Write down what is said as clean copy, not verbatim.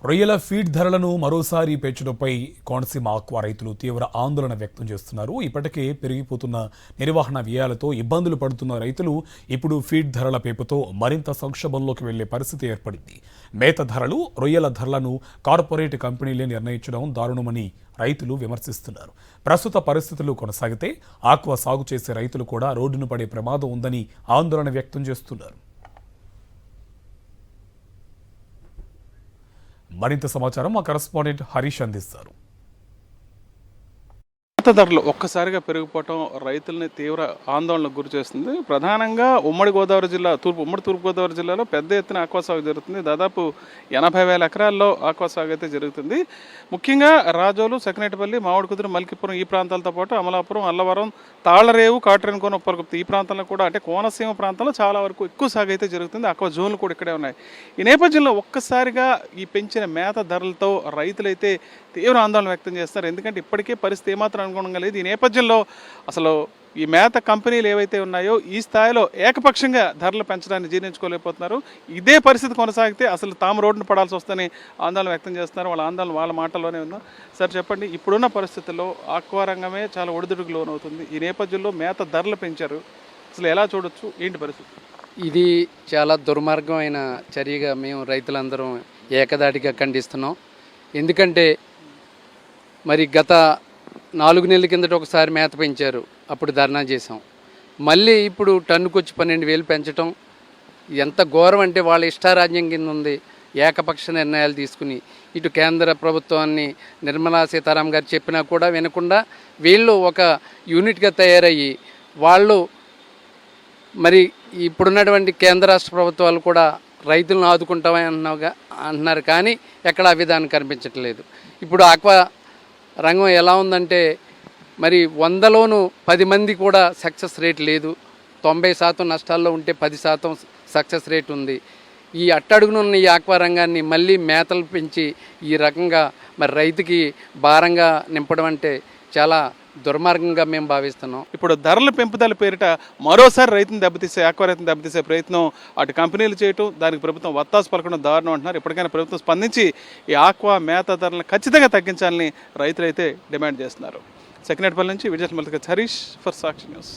రొయ్యల ఫీడ్ ధరలను మరోసారి పెంచడంపై కోనసీమ ఆక్వా రైతులు తీవ్ర ఆందోళన వ్యక్తం చేస్తున్నారు. ఇప్పటికే పెరిగిపోతున్న నిర్వహణ వ్యయాలతో ఇబ్బందులు పడుతున్న రైతులు ఇప్పుడు ఫీడ్ ధరల పెంపుతో మరింత సంక్షోభంలోకి వెళ్లే పరిస్థితి ఏర్పడింది. మేత ధరలు, రొయ్యల ధరలను కార్పొరేట్ కంపెనీలే నిర్ణయించడం దారుణమని రైతులు విమర్శిస్తున్నారు. ప్రస్తుత పరిస్థితులు కొనసాగితే ఆక్వా సాగు చేసే రైతులు కూడా రోడ్డును పడే ప్రమాదం ఉందని ఆందోళన వ్యక్తం చేస్తున్నారు. మరింత సమాచారం మా కరెస్పాండెంట్ హరీష్ అందిస్తారు. ధరలు ఒక్కసారిగా పెరిగిపోవటం రైతుల్ని తీవ్ర ఆందోళనకు గురి చేస్తుంది. ప్రధానంగా ఉమ్మడి తూర్పుగోదావరి జిల్లాలో పెద్ద ఎత్తున ఆక్వా సాగు జరుగుతుంది. దాదాపు 80,000 ఎకరాల్లో ఆక్వా సాగు అయితే జరుగుతుంది. ముఖ్యంగా రాజోలు, సెకనేటిపల్లి, మామిడికుదురు, మల్కిపురం ఈ ప్రాంతాలతో పాటు అమలాపురం, అల్లవరం, తాళ్లరేవు, కాటరేనుకోన, ఉప్పరగుప్తి ఈ ప్రాంతాల్లో కూడా అంటే కోనసీమ ప్రాంతంలో చాలా వరకు ఎక్కువ సాగు అయితే జరుగుతుంది. ఆక్వా జోన్లు కూడా ఇక్కడే ఉన్నాయి. ఈ నేపథ్యంలో ఒక్కసారిగా ఈ పెంచిన మేత ధరలతో రైతులైతే తీవ్ర ఆందోళన వ్యక్తం చేస్తారు. ఎందుకంటే ఇప్పటికే పరిస్థితి ఏమాత్రం అనుగుణంగా లేదు. ఈ నేపథ్యంలో అసలు ఈ మేత కంపెనీలు ఏవైతే ఉన్నాయో ఈ స్థాయిలో ఏకపక్షంగా ధరలు పెంచడాన్ని జీర్ణించుకోలేకపోతున్నారు. ఇదే పరిస్థితి కొనసాగితే అసలు తాము రోడ్డును పడాల్సి వస్తుందని ఆందోళన వ్యక్తం చేస్తున్నారు. వాళ్ళ ఆందోళన వాళ్ళ మాటల్లోనే ఉందా. సార్ చెప్పండి, ఇప్పుడున్న పరిస్థితుల్లో ఆక్వా రంగమే చాలా ఒడిదుడుకు లోనవుతుంది. ఈ నేపథ్యంలో మేత ధరలు పెంచారు. అసలు ఎలా చూడొచ్చు, ఏంటి పరిస్థితి? ఇది చాలా దుర్మార్గమైన చర్యగా మేము రైతులందరం ఏకదాటిగా ఖండిస్తున్నాం. ఎందుకంటే మరి గత 4 నెలల కిందట ఒకసారి మేత పెంచారు, అప్పుడు ధర్నా చేసాం. మళ్ళీ ఇప్పుడు టన్నుకొచ్చి 12,000 పెంచడం ఎంత ఘోరం అంటే వాళ్ళ ఇష్టారాజ్యం కింద ఉంది. ఏకపక్ష నిర్ణయాలు తీసుకుని ఇటు కేంద్ర ప్రభుత్వాన్ని నిర్మలా సీతారామన్ గారు చెప్పినా కూడా వినకుండా వీళ్ళు ఒక యూనిట్గా తయారయ్యి వాళ్ళు మరి ఇప్పుడున్నటువంటి కేంద్ర రాష్ట్ర ప్రభుత్వాలు కూడా రైతులను ఆదుకుంటామని అంటున్నారు, కానీ ఎక్కడ ఆ విధానం కనిపించట్లేదు. ఇప్పుడు ఆక్వా రంగం ఎలా ఉందంటే మరి 100లోనూ 10 మంది కూడా సక్సెస్ రేట్ లేదు. 90% నష్టాల్లో ఉంటే 10% సక్సెస్ రేట్ ఉంది. ఈ అట్టడుగునున్న ఈ ఆక్వా రంగాన్ని మళ్ళీ మేతలు పెంచి ఈ రకంగా మరి రైతుకి భారంగా నింపడం అంటే చాలా దుర్మార్గంగా మేము భావిస్తున్నాం. ఇప్పుడు ధరల పెంపుదల పేరిట మరోసారి ఆక్వా రైతుని దెబ్బతీసే ప్రయత్నం అటు కంపెనీలు చేయటం, దానికి ప్రభుత్వం వత్తాసు పలకడం దారుణం అంటున్నారు. ఇప్పటికైనా ప్రభుత్వం స్పందించి ఈ ఆక్వా మేత ధరలను ఖచ్చితంగా తగ్గించాలని రైతులైతే డిమాండ్ చేస్తున్నారు. సెకనేటిపల్లి నుంచి Vijay Harish for Sakshi news.